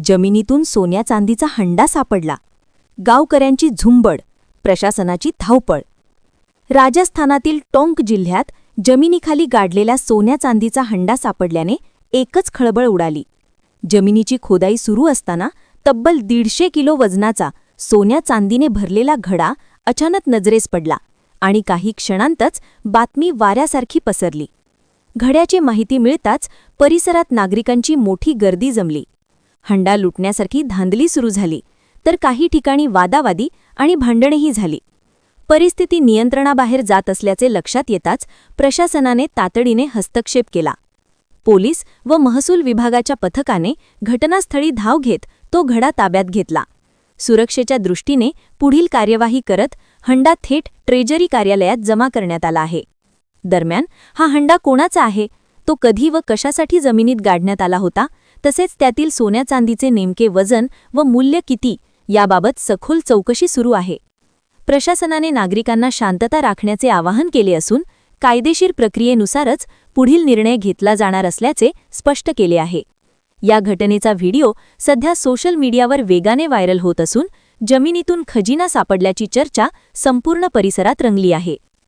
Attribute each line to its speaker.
Speaker 1: जमिनीतून सोन्या चांदीचा हंडा सापडला. गावकऱ्यांची झुंबड, प्रशासनाची धावपळ. राजस्थानातील टोंक जिल्ह्यात जमिनीखाली गाडलेल्या सोन्या चांदीचा हंडा सापडल्याने एकच खळबळ उडाली. जमिनीची खोदाई सुरू असताना तब्बल 150 किलो वजनाचा सोन्या चांदीने भरलेला घडा अचानक नजरेस पडला आणि काही क्षणांतच बातमी वाऱ्यासारखी पसरली. घड्याची माहिती मिळताच परिसरात नागरिकांची मोठी गर्दी जमली. हंडा लुटण्यासारखी धांदली सुरू झाली, तर काही ठिकाणी वादावादी आणि भांडणेही झाली. परिस्थिती नियंत्रणाबाहेर जात असल्याचे लक्षात येताच प्रशासनाने तातडीने हस्तक्षेप केला. पोलीस व महसूल विभागाच्या पथकाने घटनास्थळी धाव घेत तो घडा ताब्यात घेतला. सुरक्षेच्या दृष्टीने पुढील कार्यवाही करत हंडा थेट ट्रेजरी कार्यालयात जमा करण्यात आला आहे. दरम्यान हा हंडा कोणाचा आहे, तो कधी व कशासाठी जमिनीत गाडण्यात आला होता, तसेच त्यातील सोन्या चांदीचे नेमके वजन व मूल्य किती याबाबत सखोल चौकशी सुरू आहे. प्रशासनाने नागरिकांना शांतता राखण्याचे आवाहन केले असून कायदेशीर प्रक्रियेनुसारच पुढील निर्णय घेतला जाणार असल्याचे स्पष्ट केले आहे. या घटनेचा व्हिडिओ सध्या सोशल मीडियावर वेगाने व्हायरल होत असून जमिनीतून खजिना सापडल्याची चर्चा संपूर्ण परिसरात रंगली आहे.